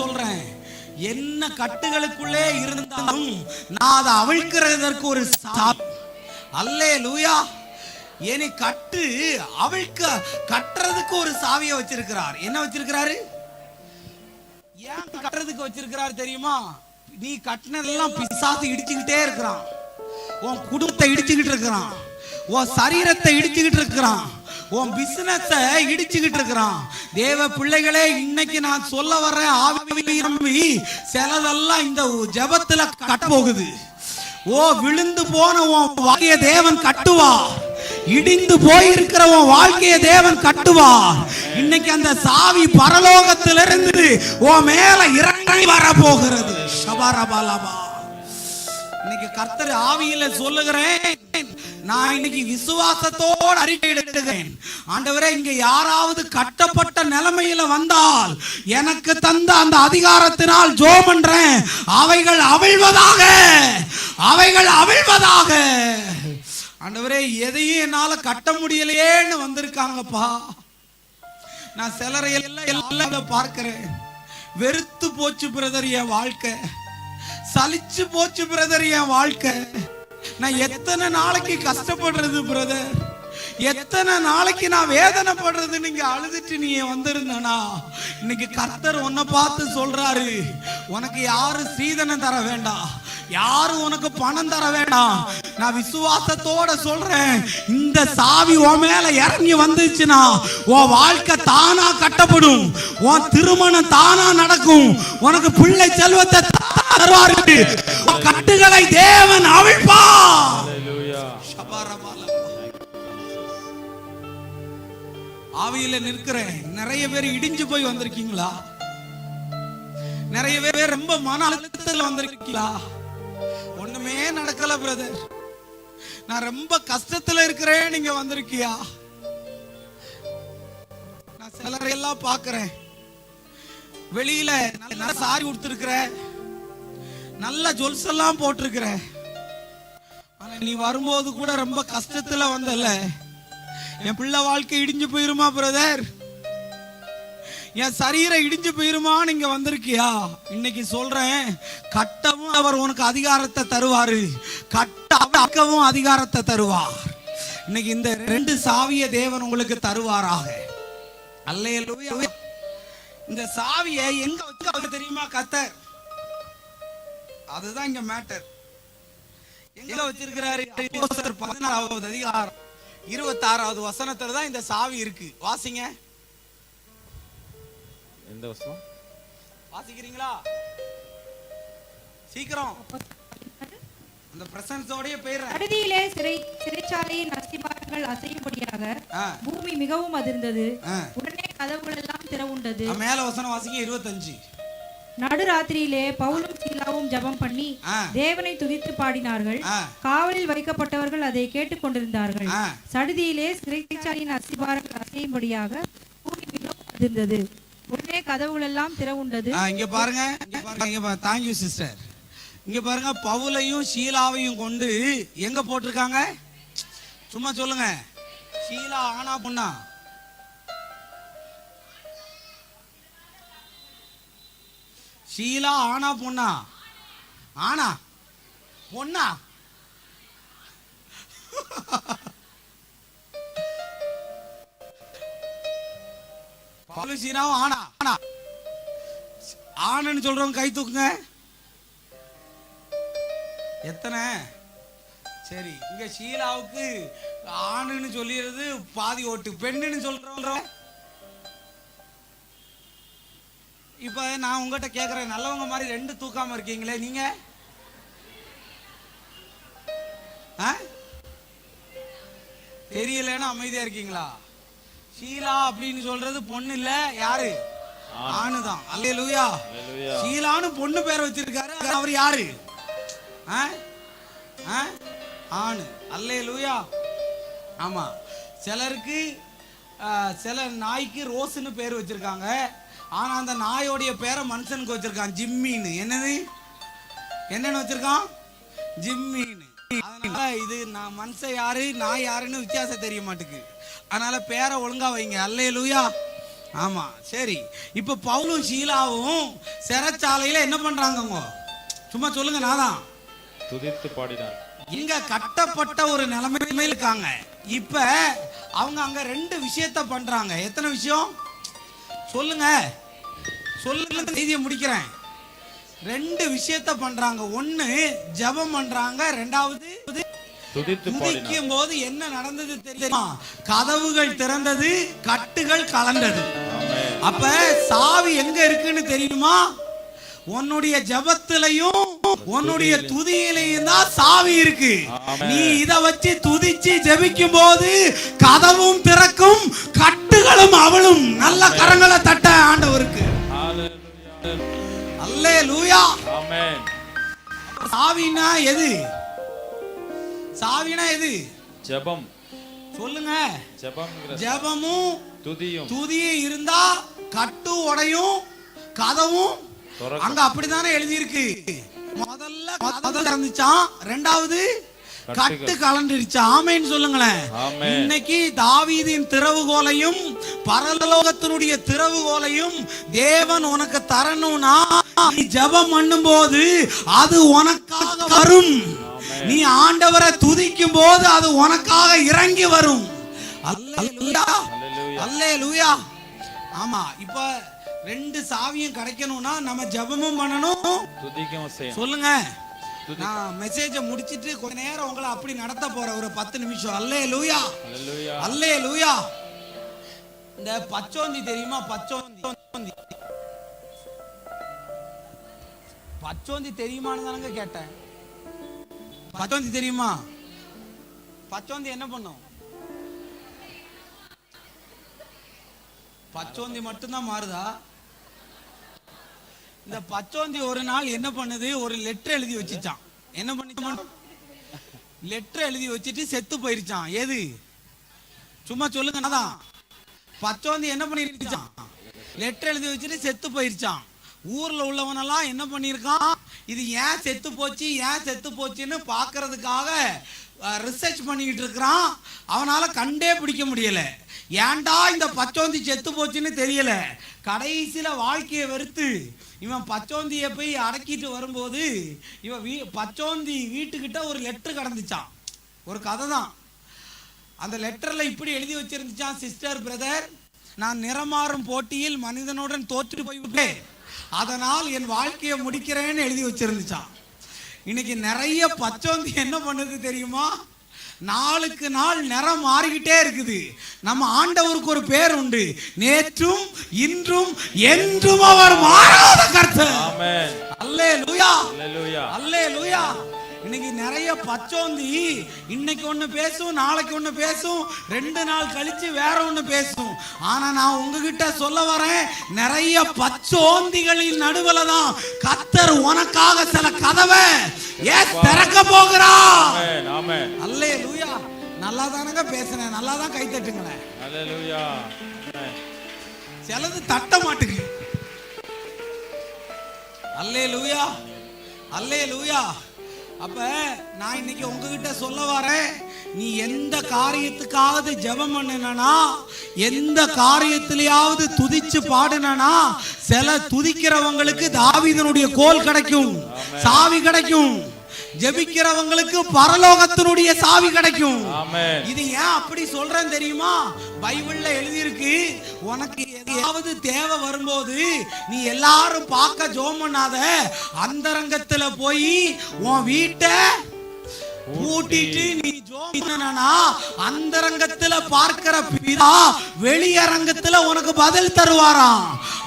சொல்றேன், என்ன கட்டுகளுக்குள்ளே இருந்தாலும் நான் அதை அவிழ்க்கிறதற்கு ஒரு சாவி. அல்லேலூயா. ஏனி கட்டு அவிழ்க்க கட்டுறதுக்கு ஒரு சாவியை வச்சிருக்கிறார். என்ன வச்சிருக்கிறாரு? ஏன் கட்டுறதுக்கு வச்சிருக்கிறார் தெரியுமா? நீ கட்டினதெல்லாம் பிசாசு இடிச்சுக்கிட்டே இருக்கிறான். உன் குடும்பத்தை இடிச்சுக்கிட்டு இருக்கிறான், உன் சரீரத்தை இடிச்சுக்கிட்டு இருக்கிறான், உன் பிசினஸை இடிச்சுக்கிட்டு இருக்கிறான். தேவ பிள்ளைகளே, இன்னைக்கு நான் சொல்ல வர்றேன், ஆவி சிலதெல்லாம் இந்த ஜெபத்துல கட்ட போகுது. விழுந்து போன உன் வாழ்க்கைய தேவன் கட்டுவார். இடிந்து போயிருக்கிற உன் வாழ்க்கைய தேவன் கட்டுவார். இன்னைக்கு அந்த சாவி பரலோகத்திலிருந்து உன் மேல இறங்கி வர போகிறது. ஷபரபலபா. இன்னைக்கு கர்த்தர் ஆவியில சொல்லுகிறேன், நான் இன்னைக்கு விசுவாசத்தோடு அறிக்கையிடுகிறேன். ஆண்டவரே, இங்க யாராவது கட்டப்பட்ட நிலைமையில வந்தால் எனக்கு தந்த அந்த அதிகாரத்தினால் ஜெபம் பண்றேன், அவைகள் அவிழ்வதாக, அவைகள் அவிழ்வதாக. ஆண்டவரே, எதையும் என்னால கட்ட முடியலையேன்னு வந்திருக்காங்கப்பா. நான் சிலரை எல்லாம் பார்க்கிறேன். வெறுத்து போச்சு பிரதர் என் வாழ்க்கை, சலிச்சு போச்சு பிரதர் என் வாழ்க்கை. நான் எத்தனை நாளைக்கு கஷ்டப்படுறது பிரதர், எத்தனை நாளைக்கு நான் வேதனைப்படுறது. நீங்க அழுதுட்டு நீ வந்திருந்தனா, இன்னைக்கு கர்த்தர் உன்னை பார்த்து சொல்றாரு, உனக்கு யாரு சீதனம் தர வேண்டாம், யாரும் உனக்கு பணம் தர வேண்டாம். நான் விசுவாசத்தோட சொல்றேன், இந்த சாவி உன் மேல இறங்கி வந்துச்சுன்னா உன் வாழ்க்கை தானா கட்டப்படும், உன் திருமணம் தானா நடக்கும், உனக்கு பிள்ளை செல்வத்தை தருவாரு, கட்டுகளை தேவன் அவிழ்ப்பார். ஆவியில நிற்கிறேன். நிறைய பேர் இடிஞ்சு போய் வந்திருக்கீங்களா? நிறைய பேர் ரொம்ப மன அழுத்தத்தில் வந்திருக்கீங்களா? ஒண்ணுமே நடக்கல பிரதர், நான் ரொம்ப கஷ்டத்துல இருக்கிறேன், நீங்க வந்திருக்கியா? நான் சிலரையெல்லாம் பாக்குறேன், வெளியில நல்ல சாரி உடுத்திருக்கிற, நல்ல ஜுவல்ஸ் எல்லாம் போட்டிருக்கிற, ஆனா நீ வரும்போது கூட ரொம்ப கஷ்டத்துல வந்தல. என் பிள்ளை வாழ்க்கை இடிஞ்சு போயிருமா பிரதர், என் சரீரம் இடிஞ்சு போயிருமா நீங்க வந்திருக்கியா? இன்னைக்கு சொல்றேன், கட்டவும் அவர் உனக்கு அதிகாரத்தை தருவாரு, கட்டவும் அதிகாரத்தை தருவார். இன்னைக்கு இந்த ரெண்டு சாவியை தேவன் உங்களுக்கு தருவாராக. அல்லேலூயா. இந்த சாவியை எங்க வச்சு தெரியுமா கர்த்தர்? அதுதான் இங்க மேட்டர். எங்க வச்சிருக்கிறாரு? 16வது அதிகாரம் 26வது வசனத்துல தான் இந்த சாவி இருக்கு. வாசிங்க. எந்த வசனம் வாசிக்கிறீங்களா? சீக்கிரம். அந்த பிரசன்ஸோடயே போயிடுறேன். சடுதியிலே சிறைச்சாலையின் அஸ்திபாரங்கள் அசையும்படியாக பூமி மிகவும் அதிர்ந்தது. உடனே கதவுகள் எல்லாம் திறவுண்டது. மேல வசனம் வாசிங்க. 25. நடுராத்திரியிலே பவுலும் சீலாவும் ஜெபம் பண்ணி தேவனை துதித்து பாடினார்கள். காவலில் வைக்கப்பட்டவர்கள் அதை கேட்டுக் கொண்டிருந்தார்கள். சடுதியிலே சிறைச்சாலையின் அஸ்திபாரங்கள் அசையும்படியாக பூமி மிகவும் அதிர்ந்தது. உடனே கதவுகள் எல்லாம் திறவுண்டது. இங்க பாருங்க, தேங்க்யூ சிஸ்டர். இங்க பாருங்க, பவுலையும் ஷீலாவையும் கொண்டு எங்க போட்டிருக்காங்க? சும்மா சொல்லுங்க. ஷீலா ஆனா பொண்ணா? ஷீலா ஆனா பொண்ணா? ஆனா பொண்ணா? பவுல் ஷீலாவும் ஆனா? ஆனா ஆணுன்னு சொல்றவங்க கை தூக்குங்க. எத்தனை? சரி, இங்க ஷீலாவுக்கு ஆணுன்னு சொல்லிடுறது பாதி ஓட்டு, பெண்ணுன்னு சொல்றவங்க. இப்ப நான் உங்ககிட்ட கேக்குறேன், நல்லவங்க மாதிரி 2 தூக்காம இருக்கீங்களே நீங்க? தெரியலன்னா அமைதியா இருக்கீங்களா? ஷீலா அப்படின்னு சொல்றது பொண்ணு இல்ல, யாரு? ஆணுதான். அல்லேலூயா. ஷீலான்னு பொண்ணு பேரை வச்சிருக்காரு, அவர் யாரு? ஆணு. அல்லேலூயா. ஆமா, சிலருக்கு சில நாய்க்கு ரோஸ்ன்னு பேர் வச்சிருக்காங்க, ஆனா அந்த நாயோடைய பேரை மனுஷனுக்கு வச்சிருக்கான், ஜிம்மின்னு. என்னன்னு வச்சிருக்கான்? ஜிம்மின்னு. அதனால இது நான் மனுஷன் யாரு நாய் யாருன்னு வித்தியாசம் தெரிய மாட்டேங்குது. அதனால பேரை ஒழுங்கா வைங்க. அல்லேலூயா. ஆமா சரி. இப்ப பவுலும் சீலாவும் சிறைச்சாலையில என்ன பண்றாங்க? சும்மா சொல்லுங்க. நாதான் துதித்து பாடினார். இங்க கட்டப்பட்ட ஒரு நிலைமையில இருக்காங்க. இப்ப அவங்க அங்க 2 விஷயத்தை பண்றாங்க. எத்தனை விஷயம் சொல்லுங்க? சொல்லுங்க, செய்தியை முடிக்கிறேன். 2 விஷயத்தை பண்றாங்க. ஒண்ணு ஜெபம் பண்றாங்க, 2வது துதிக்கும் போது என்ன நடந்தது தெரியுமா? கதவுகள் திறந்தது, கட்டுகள் கலண்டது. அப்ப சாவி எங்க இருக்குன்னு தெரியுமா? உன்னுடைய ஜெபத்திலையும் உன்னுடைய துதியிலையும் தான் சாவி இருக்கு. நீ இத வச்சு துதிச்சு ஜெபிக்கும் போது கதவும் திறக்கும், கட்டுகளும் அவளும். நல்ல கரங்களை தட்ட ஆண்டவருக்கு. அல்லேலூயா. ஆமென். சாவினா எது? சாவினா எது? ஜெபம். சொல்லுங்க. ஜெபமும் துதியும் இருந்தா கட்டு உடையும், கதவும். அங்க அப்படிதானே எழுதி இருக்கு. முதல்ல கதவு திறந்துச்சான், 2வது கட்டு கலண்டிருச்சா. ஆமென் சொல்லுங்களேன். இன்னைக்கு தாவீதின் திறவுகோலையும் பரலோகத்தினுடைய திறவுகோலையும் தேவன் உனக்கு தரணும்னா நீ ஜெபம் பண்ணும்போது அது உனக்காக வரும். நீ ஆண்டவரை துதிக்கும் போது அது உனக்காக இறங்கி வரும். அல்லேலூயா, அல்லேலூயா. ஆமா, இப்ப 2 சாவியும் கிடைக்கணும்னா நம்ம ஜெபமும் பண்ணணும், துதிக்கவும் செய்யணும். சொல்லுங்க. நான் மெசேஜ முடிச்சிட்டு கொஞ்ச நேரம் உங்களை அப்படி நடத்த போறேன், ஒரு 10 நிமிஷம். அல்லேலூயா, அல்லேலூயா. இந்த பச்சோந்தி தெரியுமா? பச்சோந்தி தெரியுமான்னு தானங்க கேட்டேன். பச்சோந்தி தெரியுமா? பச்சோந்தி என்ன பண்ணும்? பச்சோந்தி மட்டும்தான் மாறுதா? இந்த பச்சோந்தி ஒரு நாள் என்ன பண்ணுது? ஒரு லெட்டர் எழுதி வச்சுச்சான். என்ன பண்ணிச்சான்? லெட்டர் எழுதி வச்சுட்டு செத்து போயிருச்சான். எது? சும்மா சொல்லுங்க. அதான் பச்சோந்தி என்ன பண்ணிருச்சான்? லெட்டர் எழுதி வச்சுட்டு செத்து போயிருச்சான். ஊர்ல உள்ளவனெல்லாம் என்ன பண்ணிருக்கான்? இது ஏன் செத்து போச்சு, ஏன் செத்து போச்சுன்னு பாக்குறதுக்காக ரிசர்ச் பண்ணிக்கிட்டு இருக்கிறான். அவனால கண்டே பிடிக்க முடியல. ஏன்டா இந்த பச்சோந்தி செத்து போச்சுன்னு தெரியல. கடைசியில வாழ்க்கையை வெறுத்து இவன் பச்சோந்தியை போய் அடக்கிட்டு வரும்போது இவன் பச்சோந்தி வீட்டுக்கிட்ட ஒரு லெட்டர் கடந்துச்சான். ஒரு கதை தான். அந்த லெட்டர்ல இப்படி எழுதி வச்சிருந்துச்சான்: சிஸ்டர், பிரதர், நான் நிறமாறும் போட்டியில் மனிதனுடன் தோற்று போய்விட்டேன், அதனால் என் வாழ்க்கையை முடிக்கிறேன்னு எழுதி வச்சிருந்துச்சான். இன்னைக்கு நிறைய பச்சோந்தி என்ன பண்ணுது தெரியுமா? நாளுக்கு நாள் நிறம் மாறிக்கிட்டே இருக்குது. நம்ம ஆண்டவருக்கு ஒரு பேர் உண்டு: நேற்றும் இன்றும் என்றும் அவர் மாறாத கர்த்தர். ஆமென். அல்லேலூயா, அல்லேலூயா. இன்னைக்கு நிறைய பச்சோந்தி இன்னைக்கு ஒண்ணு பேசும், நாளைக்கு ஒண்ணு பேசும், 2 நாள் கழிச்சு வேற ஒண்ணு பேசும். ஆனா நான் உங்ககிட்ட சொல்ல வரேன், நிறைய பச்சோந்திகளின் நடுவுல தான் கர்த்தர் உனக்காக சில கதவை திறக்க போகிறார். அல்லேலூயா. நல்லா தானங்க பேசுறேன், நல்லா தான் கை தட்டுங்களேன். அல்லேலூயா. சிலது தட்ட மாட்டுக்கு. அல்லேலூயா, அல்லேலூயா. அப்ப நான் இன்னைக்கு உங்ககிட்ட சொல்ல வரேன், நீ எந்த காரியத்துக்காவது ஜெபம் பண்ணுனா, எந்த காரியத்திலேயாவது துதிச்சு பாடுனா, சில துதிக்கிறவங்களுக்கு தாவீதினுடைய கோல் கிடைக்கும், சாவி கிடைக்கும். ஜெபிக்கிறவங்களுக்கு பரலோகத்தினுடைய சாவி கிடைக்கும். இது ஏன் அப்படி சொல்றேன் தெரியுமா? பைபிள்ல எழுதி இருக்கு, உனக்கு எதையாவது தேவை வரும்போது நீ எல்லாரும் பார்க்க ஜெபம் பண்ணாத, அந்தரங்கத்துல போய் உன் வீட்டை பூட்டிட்டு நீ ஜெபம்னா அந்தரங்கத்துல பார்க்கிற பிதா வெளியரங்கத்துல உனக்கு பதில் தருவாராம்.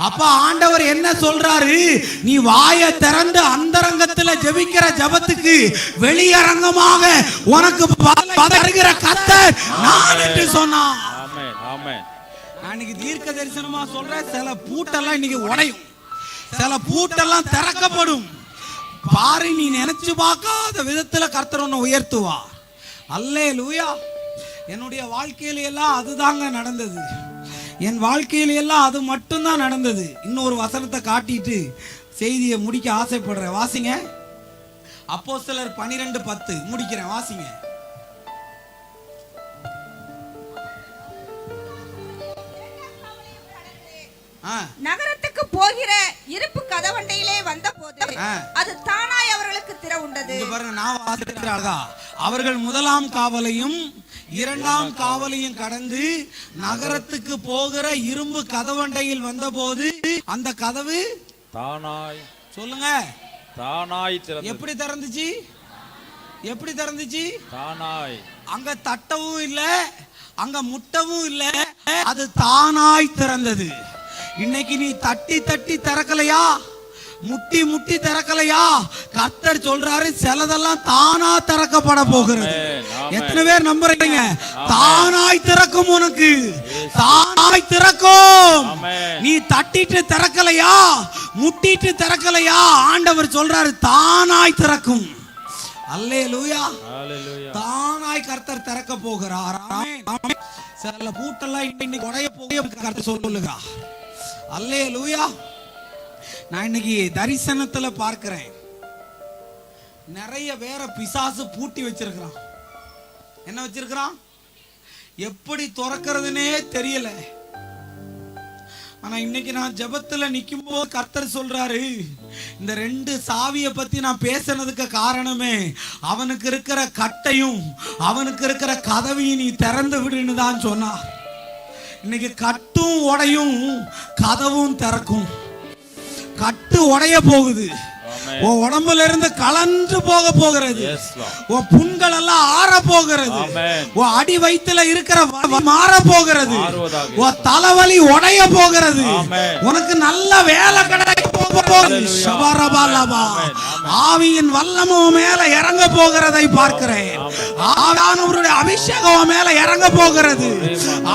அப்ப ஆண்டவர் என்ன சொல்றாரு? நீ வாயை திறந்து அந்தரங்கத்துல ஜெபிக்கிற ஜெபத்துக்கு வெளியரங்கமாக உனக்கு பதில் தருகிற கர்த்தர் நான் என்று சொன்னான். ஆமென், ஆமென். இன்னைக்கு தீர்க்க தரிசனமா சொல்றேன், சில பூட்டெல்லாம் இன்னைக்கு உடையும், சில பூட்டெல்லாம் திறக்கப்படும். பாரு, நீ நினைச்சு பார்க்காத விதத்துல கர்த்தர் உன்னை உயர்த்துவார். அல்லேலூயா. என்னுடைய வாழ்க்கையில எல்லாம் அதுதாங்க நடந்தது. என் வாழ்க்கையில எல்லாம் அது மட்டும்தான் நடந்தது. இன்னொரு வசனத்தை காட்டிட்டு செய்தியை முடிக்க ஆசைப்படுறேன். வாசிங்க. அப்போஸ்தலர் 12:10 முடிக்கிறேன். வாசிங்க. நகரத்துக்கு போகிற இருப்பு கதவண்டையிலே வந்தபோது அது தானாய் அவர்களுக்கு திறவுண்டது. பாருங்க, நான் வாசிக்கிறேன். அவர்கள் முதலாம் காவலையும் இரண்டாம் காவலையும் கடந்து நகரத்துக்கு போகிற இரும்பு கதவண்டையில் வந்தபோது அந்த கதவு தானாய், சொல்லுங்க, தானாய் திறந்தது. எப்படி திறந்துச்சு? எப்படி திறந்துச்சு? தானாய். அங்க தட்டவும் இல்ல, அங்க முட்டவும் இல்ல, அது தானாய் திறந்தது. இன்னைக்கு நீ தட்டி தட்டி திறக்கலையா, முட்டி முட்டி திறக்கலையா, கர்த்தர் சொல்றாரு சிலதெல்லாம் தானா திறக்கப்பட போகிறது. எத்தனை பேர் நம்புறீங்க? தானாய் திறக்கும், உனக்கு தானாய் திறக்கும். நீ தட்டிட்டு திறக்கலையா, முட்டிட்டு திறக்கலையா, ஆண்டவர் சொல்றாரு தானாய் திறக்கும். அல்லேலூயா. தானாய் கர்த்தர் திறக்க போகிறார். சில பூட்டெல்லாம் இன்னைக்கு உடைய போக கர்த்தர் சொல்லுங்க. அல்லேலூயா. நான் இன்னைக்கு தரிசனத்துல பார்க்கிறேன், நிறைய பேர பிசாசு பூட்டி வச்சிருக்கிறான். என்ன வச்சிருக்கிறான்? எப்படி திறக்கிறதுனே தெரியல. ஆனா இன்னைக்கு நான் ஜெபத்துல நிக்கும் போது கர்த்தர் சொல்றாரு, இந்த 2 சாவியை பத்தி நான் பேசினதுக்கு காரணமே அவனுக்கு இருக்கிற கட்டையும் அவனுக்கு இருக்கிற கதவையும் நீ திறந்து விடுன்னு தான் சொன்னார். இன்னைக்கு கட்டும் உடையும் கதவும் திறக்கும். கட்டு உடைய போகுது, உன் உடம்புல இருந்து கலந்து போக போகிறது, உன் புண்கள் எல்லாம் ஆற போகிறது, உன் அடி வயிற்றுல இருக்கிற மாற போகிறது, உன் தலைவலி உடைய போகிறது, உனக்கு நல்ல வேலை கிடைக்க போகிறது. ஆவியின் வல்லமும் மேல இறங்க போகிறதை பார்க்கிறேன். ஆண்டவருடைய அபிஷேகம் மேல இறங்க போகிறது.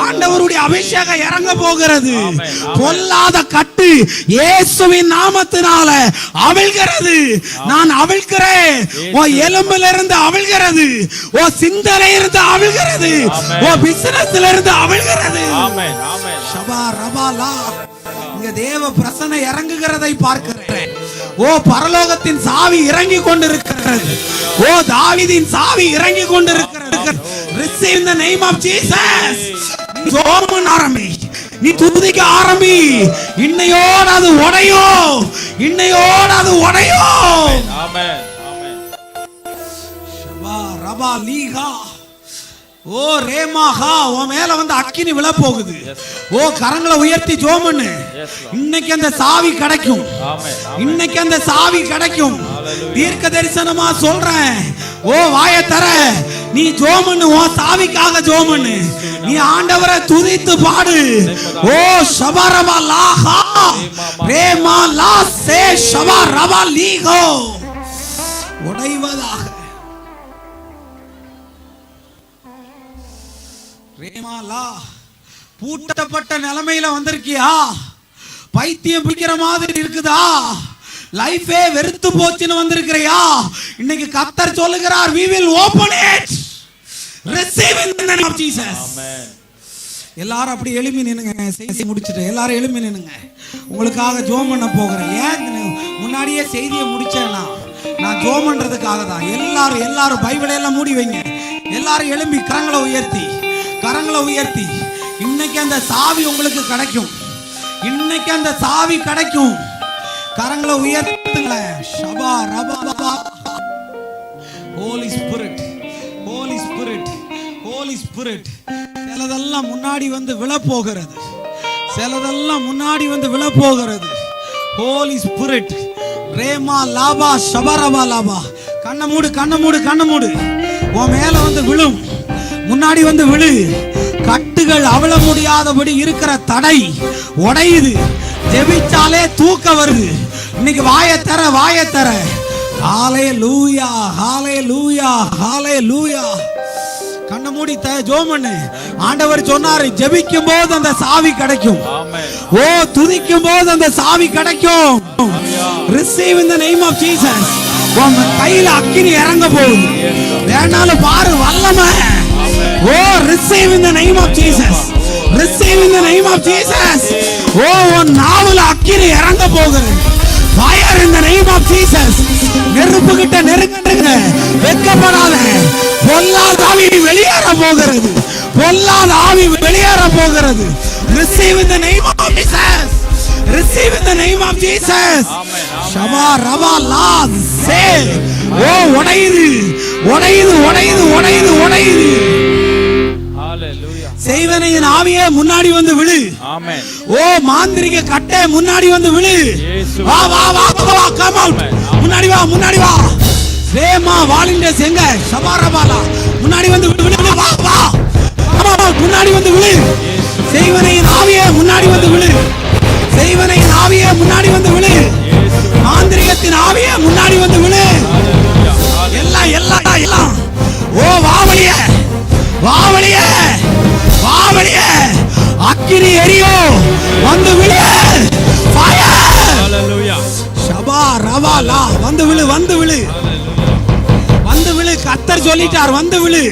ஆண்டவருடைய அபிஷேகம் இறங்க போகிறது. பொல்லாத கட்டு இயேசுவின் நாமத்தினால அவிழ்கிறது. நான் அவிழ்கிறேன். உன் எலும்பில இருந்து அவிழ்கிறது, உன் சிந்தனை இருந்து அவிழ்கிறது, உன் பிசினஸ்ல இருந்து அவிழ்கிறது. ஷபா ரபாலா. இங்க தேவ பிரசன்ன இறங்குகிறதை பார்க்கிறேன். ஓ, பரலோகத்தின் சாவி இறங்கி கொண்டிருக்கிறது. ஓ, தாவீதின் சாவி இறங்கி கொண்டிருக்கிறது. Receive in the name of Jesus. ஜோமன் ஆரம்பி, நீ துதிக்க ஆரம்பி. இன்னையோடு அது உடையும், இன்னையோடு அது உடையும். ஆமென், ஆமென். ஷபா ரபா லீகா. ஓ ரேமாஹா, உன் மேல வந்து அக்கினி விழ போகுது. ஓ, கரங்களை உயர்த்தி ஜோமன்னு. இன்னைக்கு அந்த சாவி கிடைக்கும். இன்னைக்கு அந்த சாவி கிடைக்கும். தீர்க்க தரிசனமா சொல்றேன். ஓ, வாய தர, நீ ஜோமன்னு, உன் சாவிக்காக ஜோமன்னு. நீ ஆண்டவரை துதித்து பாடு. ஓ ஷபரபா லாஹா ரேமா லா சே ஷபா ரபா லீகோ. உடைவதாக. ரேமாலா. பூட்டப்பட்ட நிலைமையில வந்திருக்கியா? பைத்தியம் பிடிக்கிற மாதிரி இருக்குதா? லைஃபே வெறுத்து போச்சுன்னு வந்திருக்கிறியா? இன்னைக்கு கர்த்தர் சொல்லுகிறார், we will open it. Receive in the name of Jesus. Amen. எல்லாரும் அப்படி எழும்பி நின்னுங்க. செய்தி முடிச்சிட்டு எல்லாரும் எழும்பி நின்னுங்க. உங்களுக்காக ஜெபம் பண்ண போகிறேன். ஏன் முன்னாடியே செய்தியை முடிச்சேன்னா, நான் ஜெபம் பண்றதுக்காக தான். எல்லாரும் பைபிளை எல்லாம் மூடி வைங்க. எல்லாரும் எழும்பி கரங்களை உயர்த்தி, கரங்களை உயர்த்தி. இன்னைக்கு அந்த சாவி உங்களுக்கு கிடைக்கும். இன்னைக்கு அந்த சாவி கிடைக்கும். கரங்களை உயர்த்துங்களேன். ஷபா ரபா. Holy spirit, holy spirit, holy spirit. சிலதெல்லாம் முன்னாடி வந்து விழ போகிறது. சிலதெல்லாம் முன்னாடி வந்து விழ போகிறது. Holy spirit. ரேமா லாபா ஷபரபா லாபா. கண்ணை மூடு, கண்ணை மூடு, கண்ணை மூடு. உன் மேல வந்து விழும். முன்னாடி வந்து விழு. கட்டுகள் அவள முடியாதபடி இருக்கிற தடை உடையுது. ஜெபிச்சாலே தூக்க வருது. இன்னைக்கு வாயை தர, வாயை தர. ஹalleluya, ஹalleluya, ஹalleluya. கண்ணை மூடி ஜெபம் பண்ணு. ஆண்டவர் சொன்னாரு, ஜெபிக்கும் போது அந்த சாவி கிடைக்கும். ஓ, துதிக்கும் போது அந்த சாவி கிடைக்கும். Receive in the name of Jesus. உன் கையில அக்கினி இறங்க போகுது. வேணாலும் பாரு வல்லமை. ஓ, receive in the name of Jesus. Receive in the name of Jesus. ஓ, உன் நாவுல அக்கினி இறங்க போகுது. Fire in the name of Jesus. நெருப்பு கிட்ட நெருங்குங்க. வெட்கப்படாத. பொல்லாத ஆவி வெளியேற போகிறது. பொல்லாத ஆவி வெளியேற போகிறது. Receive in the name of Jesus. receive in the name of Jesus. Amen. Shaba raba la se. ஓ உடையுது உடையுது உடையுது உடையுது உடையுது. Hallelujah. செய்வனையின் ஆவியே முன்னாடி வந்து விழு. Amen. ஓ மாந்திரிக கட்டை முன்னாடி வந்து விழு. இயேசு. வா வா வா வா come out. முன்னாடி வா முன்னாடி வா. வேமா வாலிண்டஸ் எங்க சபாரபாலா முன்னாடி வந்து விழு விழு வா வா. முன்னாடி வந்து விழு. செய்வனையின் ஆவியே முன்னாடி வந்து விழு. செய்வனையின் ஆவியே முன்னாடி வந்து விழு. மாந்திரிகத்தின் ஆவியே முன்னாடி வந்து விழு. எல்லாம் எல்லாம் எல்லாம் ஓ வாவலியே வாவலியே வாவலியே அக்கினி எரியோ வந்து விழு. Fire Hallelujah. ஷபா ரவாலா வந்து விழு வந்து விழு வந்து விழு. கர்த்தர் சொல்லிட்டார் வந்து விழு.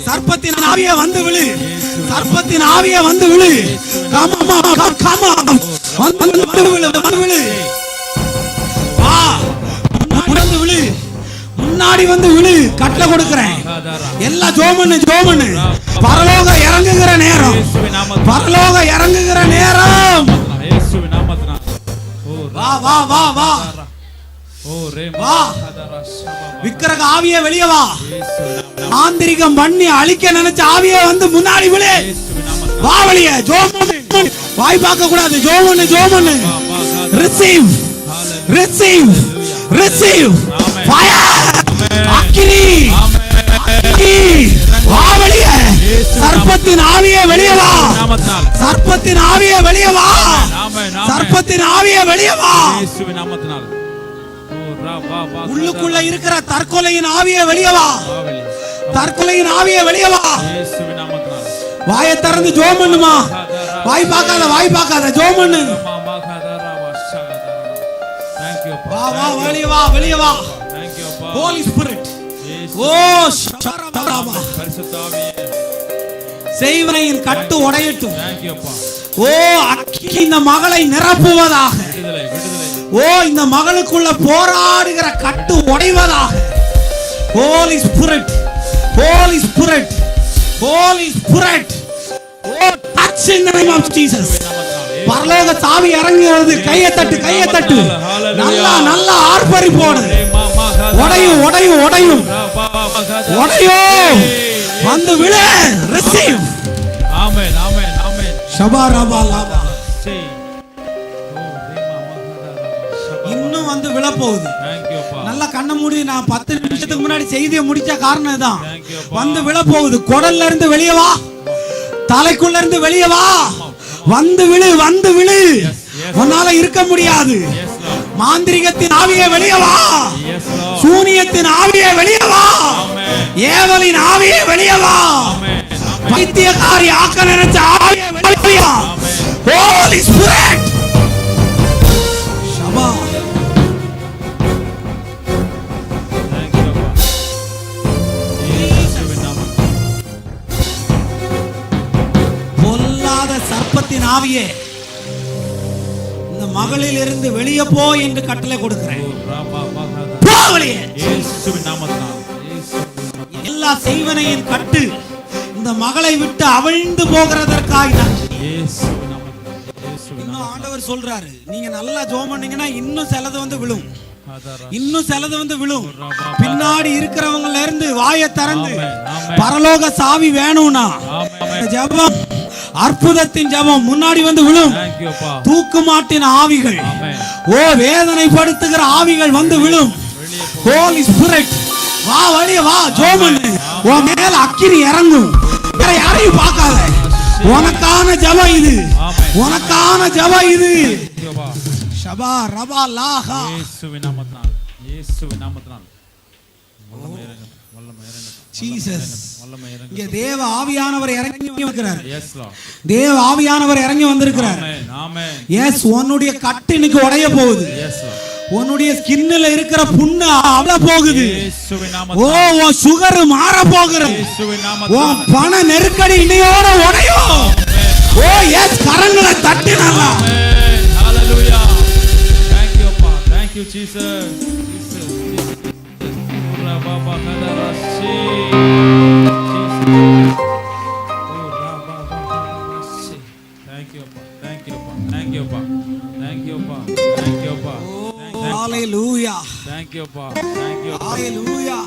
சர்ப்பத்தின் ஆவியே வந்து விழு. சர்ப்பத்தின் ஆவியே வந்து விழு. கமா கமா வந்து விழு வந்து விழு. வா முன்னாடி விழு. முன்னாடி வந்து விழு. கட்டளை கொடுக்கிறேன். எல்லாம் ஜோமன்னு ஜோமன்னு. பரலோக இறங்குகிற நேரம். பரலோக இறங்குகிற நேரம். இயேசுவின் நாமத்தினால். வா வா வா வா. ஓ ரேமா வா. விக்கிரக ஆவியே வெளியே வா. மாந்திரிகம் பண்ணி அழிக்க நினைச்ச ஆவியே வந்து முன்னாடி விழு. வா வெளியே. ஜோமன்னு. வாய் பார்க்க கூடாது. ஜோமன்னு ஜோமன்னு. ரிசீவ் ரிசீவ் ரிசீவ் ஃபயர் அக்கினி அக்கினி. வா வெளியே. சர்ப்பத்தின் ஆவியே வெளியே வா. சர்ப்பத்தின் ஆவியே வெளியே வா. சர்ப்பத்தின் ஆவியே வெளியே வா. இயேசுவின் நாமத்தினால். ஓ ரா வா. உள்ளுக்குள்ள இருக்கிற தற்கொலையின் ஆவியே வெளியே வா. தற்கொலையின் ஆவியே வெளியே வா. இயேசுவின் நாமத்தினால். வாயை திறந்து ஜெபம் பண்ணுமா. வாய் பார்க்காத வாய் பார்க்காத ஜெபம் பண்ணு. Thank you. வா வா வெளியே வா வெளியே வா. Thank you. Holy Spirit. ஓ ஷரபா. பரிசுத்த ஆவியே. செய்வனையின் கட்டு உடையட்டும். Thank you. ஓ அக்கினி இந்த மகளை நிரப்புவதாக. விடுதலை விடுதலை. ஓ இந்த மகளுக்குள்ள போராடுகிற கட்டு உடைவதாக. Holy Spirit. Holy Spirit. Holy Spirit. Oh touch in the name of Jesus. பரலோக சாவி இறங்கி வருது. கையை தட்டு கையை தட்டு. நல்லா நல்லா ஆர்ப்பரி போடு. உடையும் உடையும் உடையும் உடையும் வந்து விழு. ரிசீவ். ஆமென் ஆமென் ஆமென். ஷபா ரபா லாபா. செய். ஓ ரேமா மகதரா. இன்னும் வந்து விழ போகுது. Thank you. நல்லா கண்ண மூடி. நான் 10 நிமிஷத்துக்கு முன்னாடி செய்தியை முடிச்ச காரணம் இதுதான். Thank you. வந்து விழ போகுது. குடல்ல இருந்து வெளியே வா. தலைக்குள்ள இருந்து வெளியே வா. வந்து விழு வந்து விழு. உன்னால இருக்க முடியாது. மாந்திரிகத்தின் ஆவியே வெளியே வா. சூனியத்தின் ஆவியே வெளியே வா. ஏவலின் ஆவியே வெளியே வா. பைத்தியக்காரி ஆக்க நினைச்ச ஆவியே வெளியே வா. Holy Spirit. ஷபா. Thank you. இயேசுவின் நாமத்தில். பொல்லாத சர்ப்பத்தின் ஆவியே இந்த மகளில் இருந்து வெளியே போ என்று கட்டளை கொடுக்கிறேன். ராமா மகதரா. போ வெளியே. இயேசுவின் நாமத்தினால். இயேசுவின் எல்லா செய்வனையின் கட்டு இந்த மகளை விட்டு அவிழ்ந்து போகிறதற்காக நன்றி. இயேசுவின் நாமத்தினால். இயேசுவின் இன்னும் ஆண்டவர் சொல்றாரு, நீங்க நல்லா ஜெபம் பண்ணீங்கன்னா இன்னும் சிலது வந்து விழும். நாமத்தினால். இன்னும் சிலது வந்து விழும். பின்னாடி இருக்கிறவங்கல இருந்து வாயை திறந்து ஆமென், ஆமென். பரலோக சாவி வேணும்னா ஆமென். ஜெபம் அற்புதத்தின் ஜெபம் முன்னாடி வந்து விழும். Thank you, அப்பா. தூக்கு மாட்டின ஆவிகள், ஆமென். ஓ வேதனைப்படுத்துகிற ஆவிகள் வந்து விழும். Holy Spirit, வா வெளியே வா. ஜெபம் பண்ணு. உன் மேல அக்கினி இறங்கும். வேற யாரையும் பார்க்காத. உனக்கான ஜெபம் இது. உனக்கான ஜெபம் இது. Thank you, அப்பா. ஷபா ரபா லாஹா. இயேசுவின் நாமத்தினால். இயேசுவின் நாமத்தினால். வல்லமை இறங்கட்டும். வல்லமை இறங்கட்டும். ஜீசஸ். வல்லமை இறங்கட்டும். இங்க தேவ ஆவியானவர் இறங்கி வந்திருக்கிறார். Yes, Lord. தேவ ஆவியானவர் இறங்கி வந்திருக்கிறார். ஆமென். ஆமென். எஸ், உன்னுடைய கட்டு இன்னைக்கு உடைய போகுது. Yes, Lord. உன்னுடைய ஸ்கின்ல இருக்கிற புண்ணு அவள போகுது. இயேசுவின் ஓ நாமத்தினால். உன் சுகர் மாற போகிறது. இயேசுவின் உன் நாமத்தினால். பண நெருக்கடி இன்னையோட உடையும். ஓ எஸ், கரங்களை தட்டி நல்லா. Amen. Hallelujah. Thank you, அப்பா. Thank you, Jesus. Jesus. Rabba Kadara Shi. Jesus. Oh, Rabba Kadara Shi. Thank you, அப்பா. Thank you, அப்பா. Thank you, அப்பா. Thank அப்பா. Thank you. Hallelujah.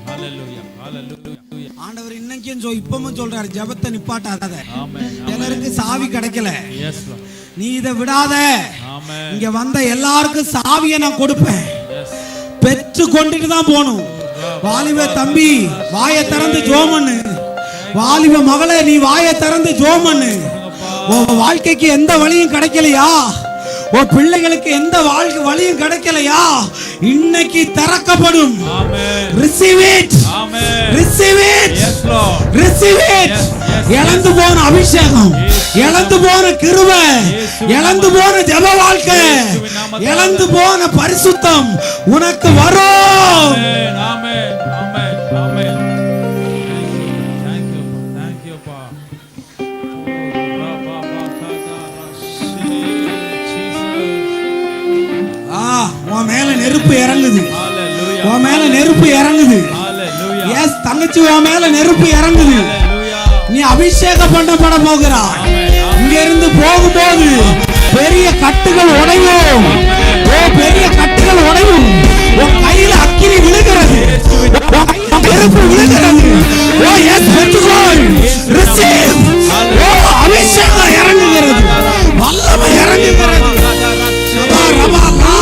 Hallelujah. Hallelujah. ஆண்டவர் இன்னைக்கும் இப்பவும் சொல்றாரு, ஜெபத்தை நிப்பாட்டாத. Amen. எல்லாருக்கு சாவி கிடைக்கல. Yes Lord. நீ இத விடாத. Amen. இங்க வந்த எல்லாருக்கும் சாவியை நான் கொடுப்பேன். Yes. பெற்று கொண்டுட்டு தான் போணும். வாலிப தம்பி வாயை திறந்து ஜெபம் பண்ணு. வாலிப மகளே நீ வாயை திறந்து ஜெபம் பண்ணு. உன் வாழ்க்கைக்கு எந்த வழியும் கிடைக்கலையா? உன் பிள்ளைகளுக்கு எந்த வழியும் கிடைக்கலையா? இன்னைக்கு திறக்கப்படும். Amen. Receive it. Amen. Receive it. Yes Lord. Receive it. இழந்து போன அபிஷேகம், இழந்து போன கிருபை, இழந்து போன ஜெப வாழ்க்கை, இழந்து போன பரிசுத்தம் உனக்கு வரும். Amen. Amen. Amen. Amen. Thank you. Thank you. Pa. உன் மேல நெருப்பு இறங்குது. Hallelujah. உன் மேல நெருப்பு இறங்குது. Hallelujah. எஸ் தங்கச்சி, உன் மேல நெருப்பு இறங்குது. நீ அபிஷேகம் பண்ணப்பட போகிறா. இங்க இருந்து போகும்போது பெரிய கட்டுகள் உடையும். பெரிய கட்டுகள் உடையும். உன் கையில அக்கினி விழுகிறது. நெருப்பு விழுகிறது. எஸ் பெற்றுக்கொள். ரிசீவ். அபிஷேகம் இறங்குகிறது. வல்லமை இறங்குகிறது. ரபா ரபா ரா.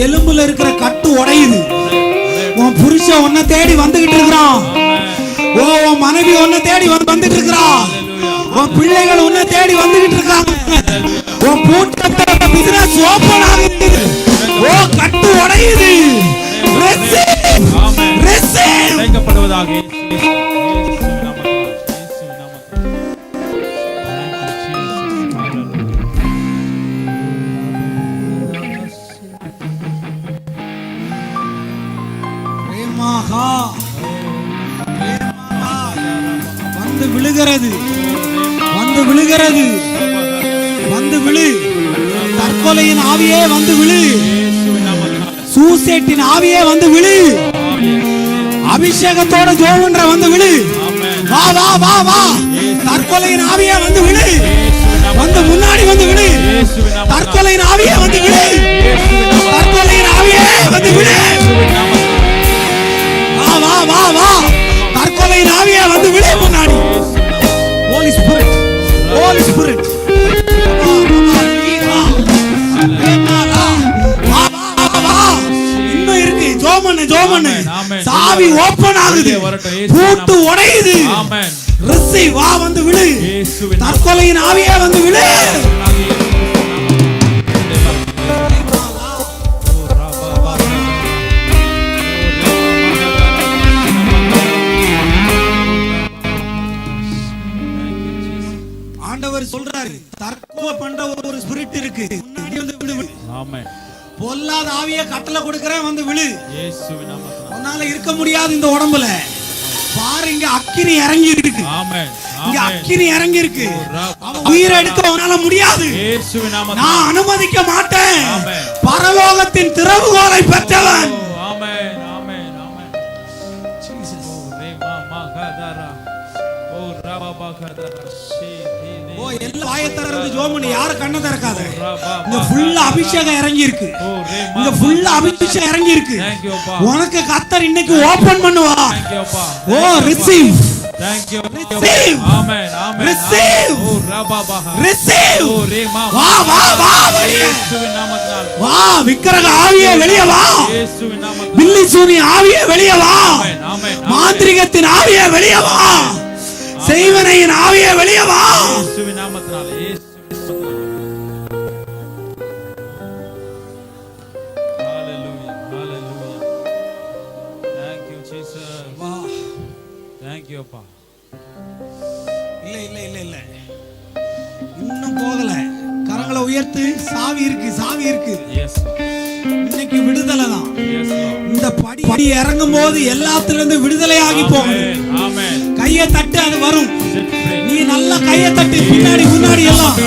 எலும்புல இருக்கிற கட்டு உடையுது. உன் புருஷன் உன்னை தேடி வந்துகிட்டு இருக்கிறான். உன் மனைவி உன்னை தேடி வந்துட்டு இருக்கிறான். உன் பிள்ளைகள் உன்னை தேடி வந்துகிட்டு இருக்காங்க. உன் பூட்டத்தை பிசினஸ் ஓபன் ஆகுது. கட்டு உடையுது. ரிசீவ். ரிசீவ். அழைக்கப்படுவதாக வந்து விழுகிறது. வந்து விழுகிறது. வந்து விழு. தற்கொலையின் ஆவியே வந்து விழு. சூசைட்டின் ஆவியே வந்து விழு. அபிஷேகத்தோட ஜோவன்ற வந்து விழு. வா வா வா வா. தற்கொலையின் ஆவியே வந்து விழு. வந்து முன்னாடி வந்து விழு. தற்கொலையின் ஆவியே வந்து விழு. தற்கொலையின் ஆவியே வந்து விழு. வா வா வா வா. தற்கொலையின் ஆவியே வந்து விழு முன்னாடி. ஹோலி ஸ்பிரிட். Holy spirit. இன்னும் இருக்கு. ஜோமன்னு ஜோமன்னு. சாவி ஓபன் ஆகுது. பூட்டு உடையுது. ரிசீவ். வா வந்து விழு. தற்கொலையின் ஆவியே வந்து விழு. ஆண்டவர் சொல்றாரு, தற்கொலை பண்ற ஒரு ஸ்பிரிட் இருக்கு. முன்னாடி வந்து விழு. ஆமென். பொல்லாத ஆவியை கட்டளை கொடுக்கிறேன், வந்து விழு. இயேசுவின் நாமத்தினால. உன்னால இருக்க முடியாது இந்த உடம்புல. பாரு, இங்க அக்கினி இறங்கி இருக்கு. ஆமென். இங்க அக்கினி இறங்கி இருக்கு. உயிரை எடுக்க உன்னால முடியாது. இயேசுவின் நாமத்தினால. நான் அனுமதிக்க மாட்டேன். ஆமென். பரலோகத்தின் திறவுகோலை பெற்றவன். ஆமென். ஆமென். ஆமென். ஜீசஸ். ஓ ரேமா மகதரா. ஓ ரபா கதரா. எல்லா வாயை திறந்து ஜெபம் பண்ணி. யாரும் கண்ணை திறக்காத. இங்க ஃபுல்லா அபிஷேகம் இறங்கி இருக்கு. இங்க ஃபுல்லா அபிஷேகம் இறங்கி இருக்கு. உனக்கு கர்த்தர் இன்னைக்கு ஓபன் பண்ணுவா. ஓ receive. Thank you. Receive. Amen. Amen. Receive. Oh rababa. Receive. Oh rema. வா வா வா. இயேசுவின் நாமத்தினால. வா விக்கிரக ஆவியே வெளியே வா. இயேசுவின் நாமத்தினால. பில்லி சூனி ஆவியே வெளியே வா. ஆமென். ஆமென். மாந்திரிகத்தின் ஆவியே வெளியே வா. செய்வனையின் ஆவியே வெளியே வா. இயேசுவின் நாமத்தினால. இயேசுவின் நாமத்தினால. Hallelujah. Hallelujah. Thank you Jesus. வா. Thank you அப்பா. இல்ல இல்ல இல்ல இல்ல. இன்னும் போகல. கரங்களை உயர்த்து. சாவி இருக்கு. சாவி இருக்கு. Yes. இன்னைக்கு விடுதலை தான். Yes Lord. இந்த படி இறங்கும் போது எல்லாத்துல இருந்து விடுதலையாகி போகணும். Amen. கையை தட்டு, அது வரும். நீ நல்ல கையை தட்டு. பின்னாடி முன்னாடி எல்லாம்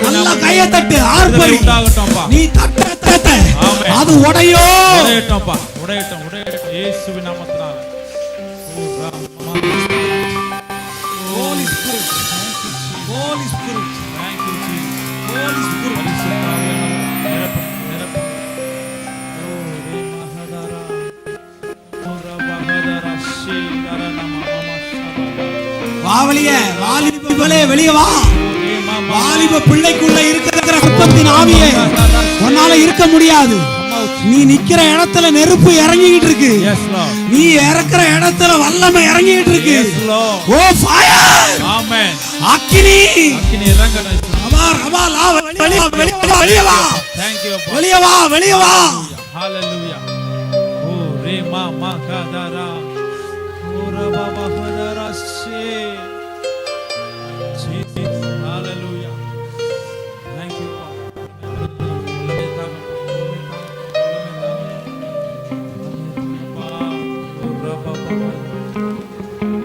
நல்ல கையை தட்டு. ஆர்ப்பரி. நீ தட்ட தட்ட அது உடையோ. உடையட்டும் அப்பா. உடையட்டும். உடையட்டும். இயேசுவின் நாமத்தினால. ஓ Rama. Holy Spirit. Holy Spirit. Thank you, Jesus. Holy Spirit. வாவலிய வாலிபங்களே வெளியே வா. வாலிப பிள்ளைக்குள்ள இருக்கிற குப்பத்தின் ஆவியே உன்னால இருக்க முடியாது. நீ நிக்கிற இடத்துல நெருப்பு இறங்கிட்டு இருக்கு. நீ இறக்குற இடத்துல வல்லமை இறங்கிட்டு இருக்கு. ஓ ஃபயர். ஆமென். அக்கினி இறங்கணும். அபா ரபா லா வெளியே வா. Thank you. வெளியே வா, வெளியே வா. Hallelujah. ஓ ரே மா மா கதரா. ஓ ரபா பஹதரா ஷே. Jesus. Hallelujah. Thank you.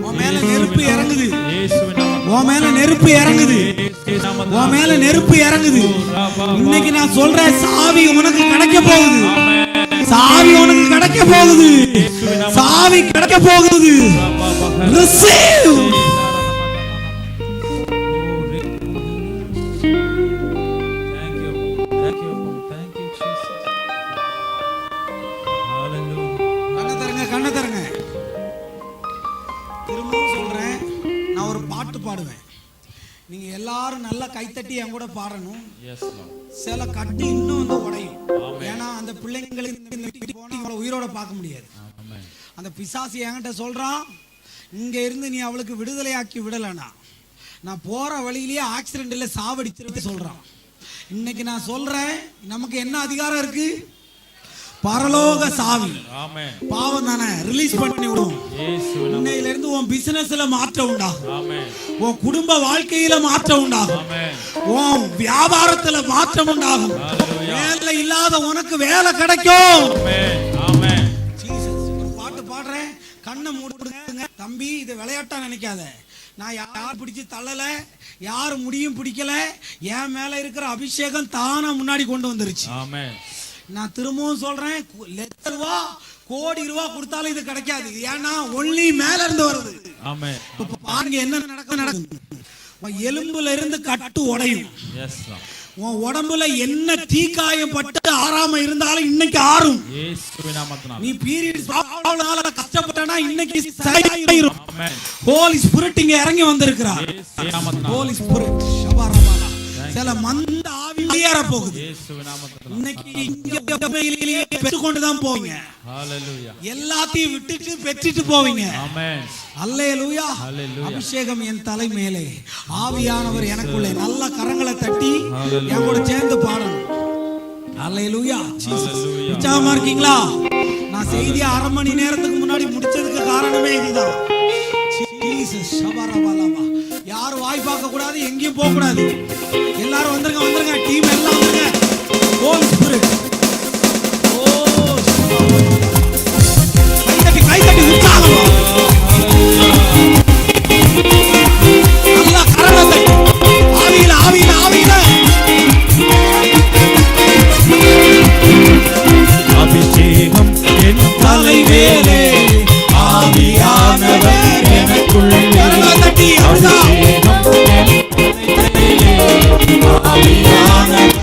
உன் மேல நெருப்பு இறங்குது. உன் மேல நெருப்பு இறங்குது. உன் மேல நெருப்பு இறங்குது. இன்னைக்கு நான் சொல்றேன், சாவி உனக்கு கிடைக்க போகுது. சாவி உனக்கு கிடைக்க போகுது. சாவி கிடைக்க போகுது. Receive. Thank you. Thank you. Thank you, Jesus. Hallelujah. கண்ணை தரங்க. திரும்பவும் சொல்றேன், நான் ஒரு பாட்டு பாடுவேன். நீங்க எல்லாரும் நல்லா கைத்தட்டி என் கூட பாடணும். சில கட்டு இன்னும் வந்து உடையும். ஏன்னா அந்த பிள்ளைங்களுக்கு போனா உயிரோட பார்க்க முடியாது. அந்த பிசாசு என்கிட்ட சொல்றான், இங்க இருந்து நீ அவளுக்கு விடுதலையாக்கி விடலனா நான் போற வழியிலேயே ஆக்சிடென்ட்ல சாவடிச்சிருக்க சொல்றான். இன்னைக்கு நான் சொல்றேன், நமக்கு என்ன அதிகாரம் இருக்கு? பரலோக சாவி. பாவம் தானே, ரிலீஸ் பண்ணி விடும். இன்னையில இருந்து உன் பிசினஸ்ல மாற்றம் உண்டாகும். உன் குடும்ப வாழ்க்கையில மாற்றம் உண்டாகும். உன் வியாபாரத்துல மாற்றம் உண்டாகும். வேலை இல்லாத உனக்கு வேலை கிடைக்கும். ஒரு பாட்டு பாடுறேன், கண்ணை மூடுங்க தம்பி. இது விளையாட்டா நினைக்காத. நான் யார் பிடிச்சு தள்ளல, யார் முடியும் பிடிக்கல. என் மேல இருக்கிற அபிஷேகம் தானா முன்னாடி கொண்டு வந்துருச்சு. நான் திரும்பவும் சொல்றேன், லட்ச ரூபா கோடி ரூபா கொடுத்தாலும் இது கிடைக்காது. ஏன்னா ஒன்லி மேல இருந்து வருது. இப்ப பாருங்க என்ன நடக்குது. எலும்புல இருந்து கட்டு உடையும். உன் உடம்புல என்ன தீக்காயம் பட்டு ஆறாம இருந்தாலும் இன்னைக்கு ஆறும். நீ பீரியட்ஸ் கஷ்டப்பட்டனா இன்னைக்கு சரியாயிரும். ஹோலி ஸ்பிரிட் இங்க இறங்கி வந்திருக்கிறார். ஹோலி ஸ்பிரிட் ஷபரபாலா. சில மந்த ஆவி ஏற போகுது. இன்னைக்கு இங்க பெற்றுக்கொண்டு தான் போவீங்க. எல்லாத்தையும் விட்டுட்டு பெற்றுட்டு போவீங்க. அல்லேலூயா. அபிஷேகம் என் தலை மேலே, ஆவியானவர் எனக்குள்ளே. நல்ல கரங்களை தட்டி என் கூட சேர்ந்து பாடணும். அல்லேலூயா. உற்சாகமா இருக்கீங்களா? நான் செய்தியை 1/2 மணி நேரத்துக்கு முன்னாடி முடிச்சதுக்கு காரணமே இதுதான். யாரும் வாய் பார்க்க கூடாது, எங்கேயும் போக கூடாது. எல்லாரும் வந்துருங்க, வந்துருங்க. டீம் எல்லாம் வந்துருங்க. ஹோலி ஸ்பிரிட். கை தட்டி உற்சாகமா நல்லா கரங்களை தட்டி ஆவியில ஆவியில ஆவியில அபிஷேகம் என் தலை மேலே, ஆவியானவர் எனக்குள்ளே. தட்டி அபிஷேகம் என் தலை மேலே, ஆவியானவர்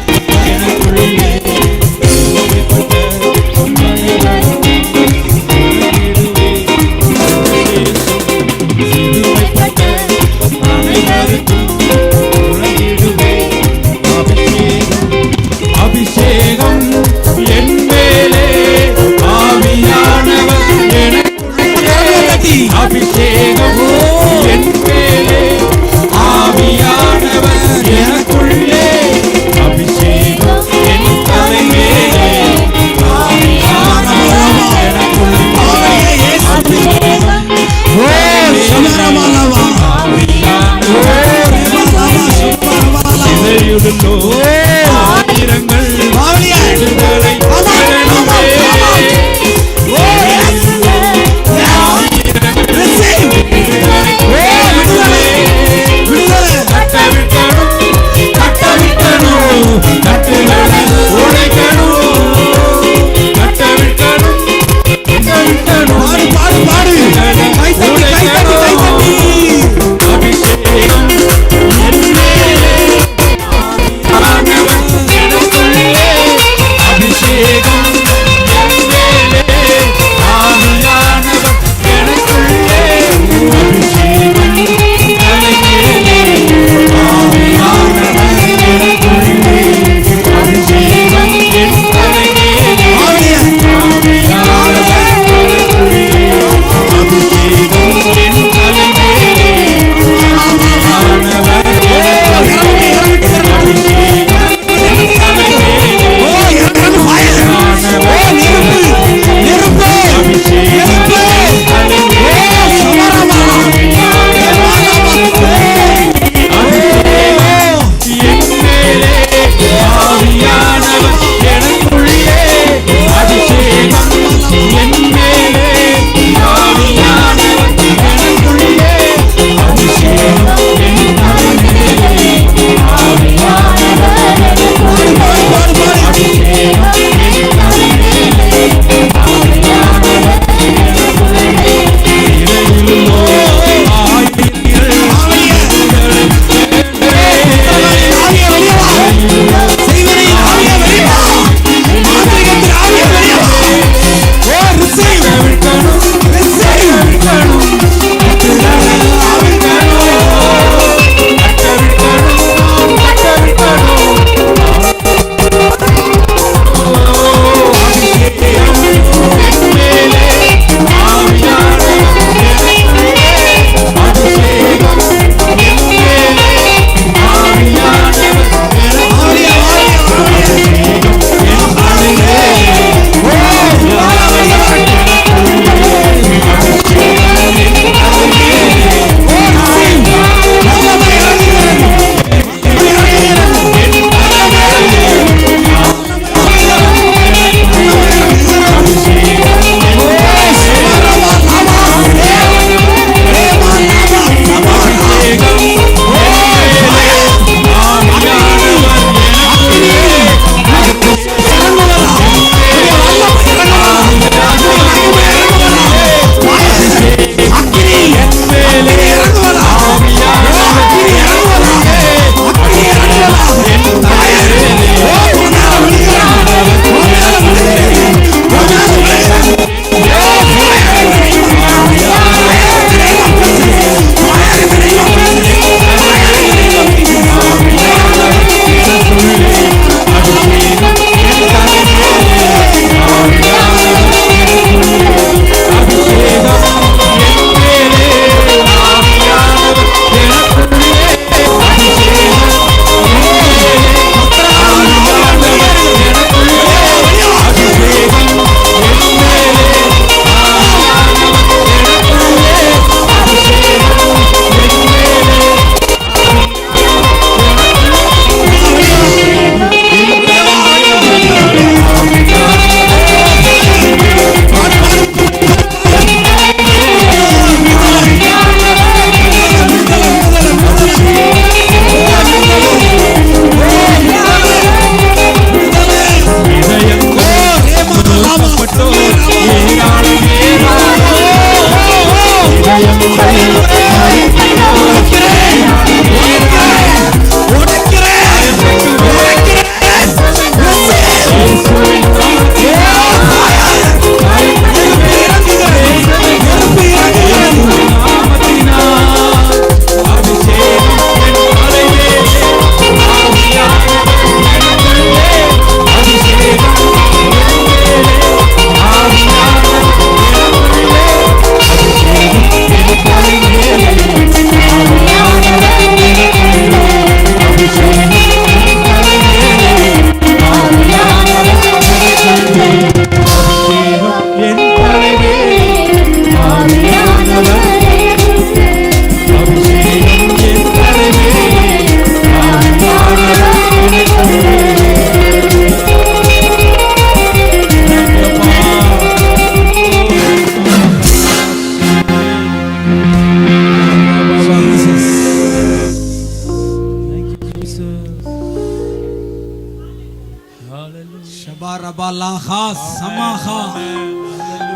ஷபரபலஹா சமஹா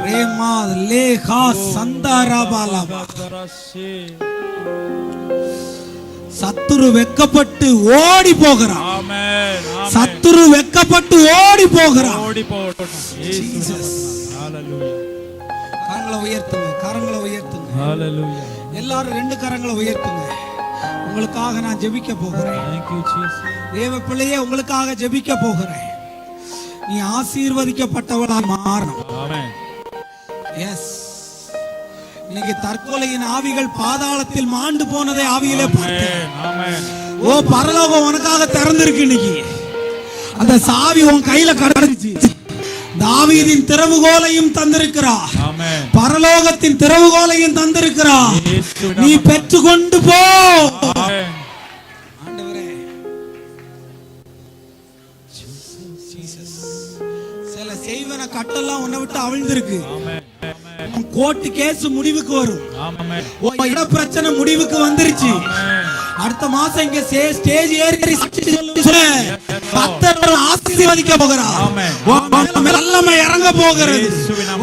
ரேமா லேஹா சந்தரபலபா. சத்துரு வெக்கப்பட்டு ஓடி போகிறான். ஆமென். சத்துரு வெக்கப்பட்டு ஓடி போகிறான். ஓடி போகட்டும். ஜீசஸ். ஹalleluya. கரங்களை உயர்த்துங்க, கரங்களை உயர்த்துங்க. ஹalleluya. எல்லாரும் ரெண்டு கரங்களை உயர்த்துங்க. உங்களுக்காக நான் ஜெபிக்க போகிறேன். Thank you Jesus. தேவ பிள்ளையே, உங்களுக்காக ஜெபிக்க போகிறேன். நீ ஆசீர்வதிக்கப்பட்டவளாய் மாறணும். ஆமென். எஸ். இன்னைக்கு தற்கொலையின் ஆவிகள் பாதாளத்தில் மாண்டு போனதை ஆவியிலே பார்த்தேன். ஆமென். ஓ, பரலோகம் உனக்காக திறந்திருக்கு. இன்னைக்கு அந்த சாவி உன் கையில கடந்துச்சு. தாவீதின் திறவுகோலையும் தந்திருக்கிறார். ஆமென். பரலோகத்தின் திறவுகோலையும் தந்திருக்கிறார். நீ பெற்றுக்கொண்டு போ. ஆமென். ஆண்டவரே, சில செய்வன கட்டெல்லாம் உன்னை விட்டு அவிழ்ந்திருக்கு. ஆமென். உன் கோர்ட்டு கேஸ் முடிவுக்கு வரும். ஆமென். உன் இட பிரச்சனை முடிவுக்கு வந்துருச்சு. ஆமென். அடுத்த மாசம் இங்க ஸ்டேஜ் ஏறி சாட்சி சொல்ல கர்த்தர் ஆசீர்வதிக்க போகிறார். ஆமென். உன் மேல வல்லமை இறங்க போகிறது.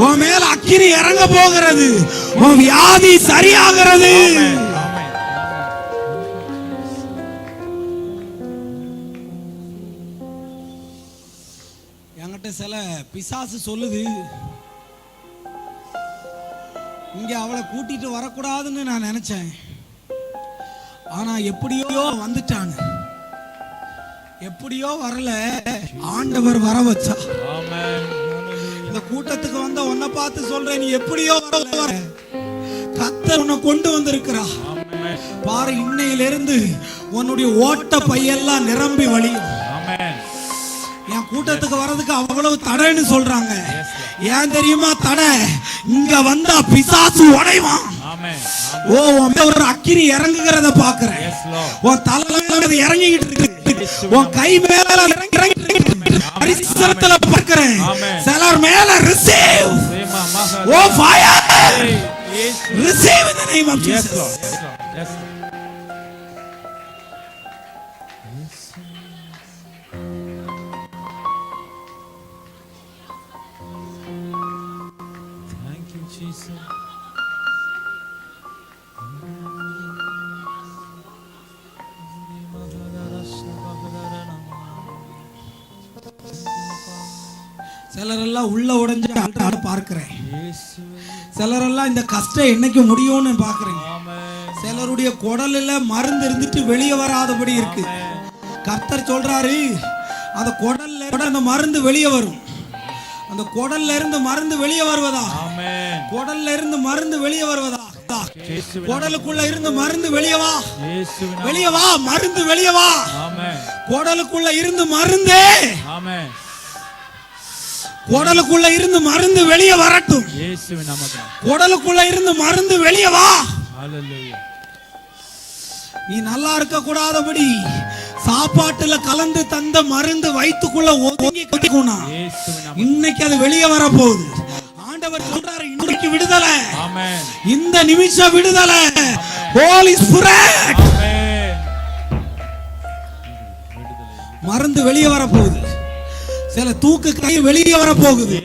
உன் மேல அக்கினி இறங்க போகிறது. உன் வியாதி சரியாகிறது. ஆமென். என்கிட்ட சில பிசாசு சொல்லுது, இங்க அவளை கூட்டிட்டு வரக்கூடாதுன்னு நான் நினைச்சேன். ஆனா எப்படியோ வந்துட்டாங்க. எப்படியோ வரல, ஆண்டவர் வர வச்சா. ஆமென். இந்த கூட்டத்துக்கு வந்த உன்னை பார்த்து சொல்றேன், நீ எப்படியோ வரல, கர்த்தர் உன்னை கொண்டு வந்திருக்கிறா. ஆமென். பாரு, இன்னையிலிருந்து உன்னுடைய ஓட்ட பையெல்லாம் நிரம்பி வழியும். ஆமென். என் கூட்டத்துக்கு வர்றதுக்கு அவ்வளவு தடைன்னு சொல்றாங்க. ஏன் தெரியுமா தடை? இங்க வந்தா பிசாசு உடைவான். ஆமென். ஓ, உன் மேல ஒரு அக்கினி இறங்குகிறத பாக்குறேன். Yes Lord. உன் தலைமையில இறங்கிட்டு இருக்கு. உன் கை மேல இறங்கிட்டு இருக்கு. பரிசுத்தத்துல பார்க்கிறேன். சிலர் மேல receive. Oh, fire. Receive in the name of Yes Jesus. Lord. Yes Lord. Yes Lord. Thank you Jesus. சிலரெல்லாம் உள்ள உடைஞ்சு ஆட பார்க்கிறேன். சிலரெல்லாம் இந்த கஷ்டம் என்னைக்கு முடியும்னு பார்க்கிறேன். சிலருடைய குடல்ல மருந்து இருந்துட்டு வெளியே வராதபடி இருக்கு. கர்த்தர் சொல்றாரு, அந்த குடல்ல அந்த மருந்து வெளியே வரும். அந்த குடல்ல இருந்து மருந்து வெளியே வருவதா? குடல்ல இருந்து மருந்து வெளியே வருவதா? குடலுக்குள்ள இருந்து மருந்து வெளியே வா. வெளியே வா, மருந்து வெளியே வா. குடலுக்குள்ள இருந்து மருந்து. குடலுக்குள்ள இருந்து மருந்து வெளியே வரட்டும். குடலுக்குள்ள இருந்து மருந்து வெளியே வா. நீ நல்லா இருக்க கூடாதபடி சாப்பாட்டுல கலந்து தந்த மருந்து வயிற்றுக்குள்ள ஒதுங்கி கொட்டிக்கணும். இன்னைக்கு அது வெளியே வர போகுது. ஆண்டவர் சொல்றாரு, இன்னைக்கு விடுதலை. இந்த நிமிஷம் விடுதலை. ஹோலி ஸ்பிரிட். மருந்து வெளியே வர போகுது. சில தூக்கு கை வெளியே வர போகுது.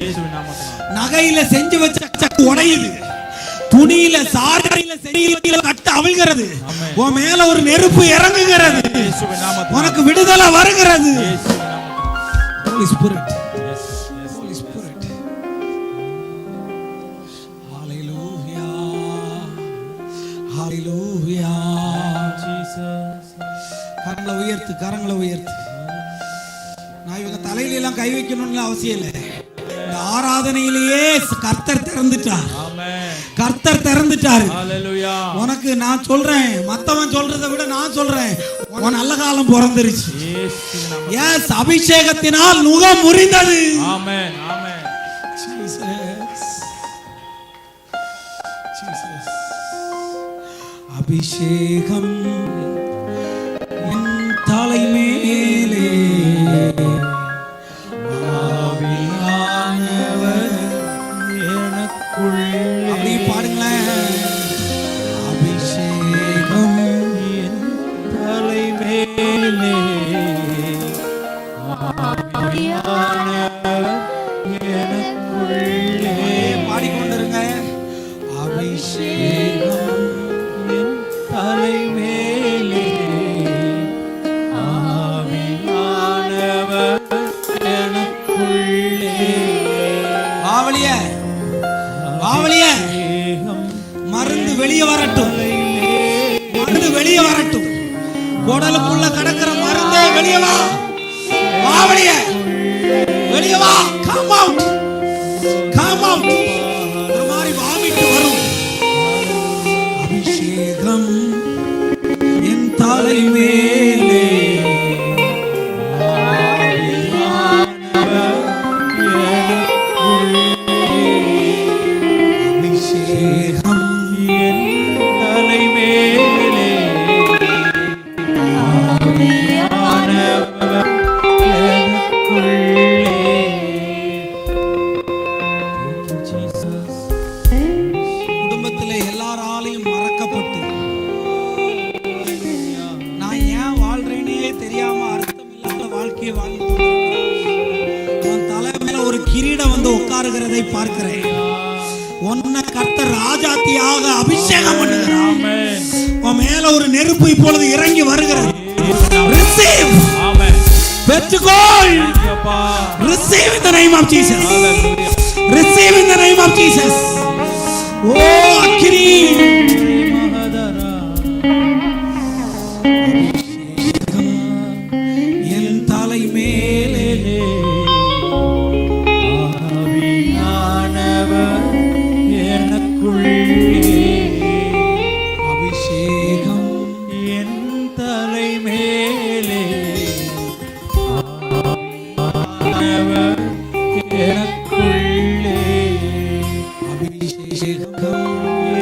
நகையில செஞ்சு வச்ச சக்கு உடையுது. துணியில சாரியில செடியில கட்ட அவிழ்கிறது. உன் மேல ஒரு நெருப்பு இறங்குகிறது. உனக்கு விடுதலை வருகிறது. Holy Spirit. Holy Spirit. Hallelujah. Hallelujah. Jesus. கரங்களை உயர்த்து, கரங்களை உயர்த்து. நான் இவங்க தலையில எல்லாம் கை வைக்கணும்னு அவசியம் இல்லை. இந்த ஆராதனையிலேயே கர்த்தர் திறந்துட்டார். கர்த்தர் திறந்துட்டாரு. உனக்கு நான் சொல்றேன், மத்தவன் சொல்றதை விட நான் சொல்றேன், உன் நல்ல காலம் பிறந்துருச்சு. எஸ், அபிஷேகத்தினால் நுகம் முறிந்தது. ஆமென். ஆமென். ஜீசஸ். ஜீசஸ். அபிஷேகம் என் தலை மேலே, அப்படி பாடுங்களேன். அபிஷேகம் என் தலை மேலே, எனக்குள்ளே பாடிக்கொண்டிருங்க. அபிஷேகம் என் தலைமேலே ஆவியானவர் எனக்குள்ளே ஆவலிய மருந்து வெளியே வரட்டும், மருந்து வெளியே வரட்டும். குடலுக்குள்ள கடக்கிற மருந்தே வெளியே வா. ஆவலிய வெளியே வா. Come out, come out. ஒரு மாதிரி வாமிட்டு வரும். அபிஷேகம் என் தலைமேலே அபிஷேகம் என் தலைமேலே ஆவியானவர் எனக்குள்ளே. Thank you, Jesus. குடும்பத்தில் எல்லாராலையும் மறக்கப்பட்டு நான் ஏன் வாழ்றேனே தெரியாம அர்த்தம் இல்லாத வாழ்க்கையை வாழ்ந்து உன் தலைமையில ஒரு கிரீடம் வந்து உட்காருகிறதை பார்க்கிறேன். உன்னை கர்த்தர் ராஜாத்தியாக அபிஷேகம் பண்ணுகிறார். Amen. உன் மேல ஒரு நெருப்பு இப்பொழுது இறங்கி வருகிறது. Receive. Amen. பெற்றுக்கொள். Thank you, Appa. Receive in the name of Jesus. Hallelujah. Receive in the name of Jesus. Oh, அக்கினி. மகதரா என் தலை மேலே ஆவியானவர் எனக்குள்ளே அபிஷேகம் என் தலைமேலே ஆவியானவர் எனக்குள்ளே அபிஷேகம்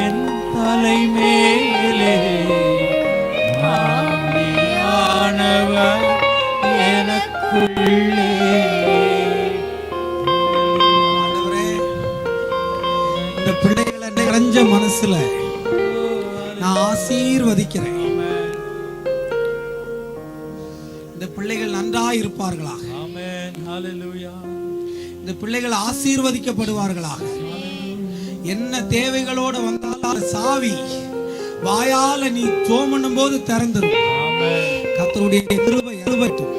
என் தலைமேலே ஆவியானவர் எனக்குள்ளே. ஆண்டவரே, இந்த பிள்ளைகளை நிறைஞ்ச மனசுல நான் ஆசீர்வதிக்கிறேன். இந்த பிள்ளைகள் நன்றாய் இருப்பார்களாக. Amen. Hallelujah. இந்த பிள்ளைகள் ஆசீர்வதிக்கப்படுவார்களாக. என்ன தேவைகளோட வந்தாலும் அந்த சாவி வாயால நீ ஜெபம் பண்ணும்போது திறந்துரும். Amen. கர்த்தருடைய கிருபை எழுபட்டும்.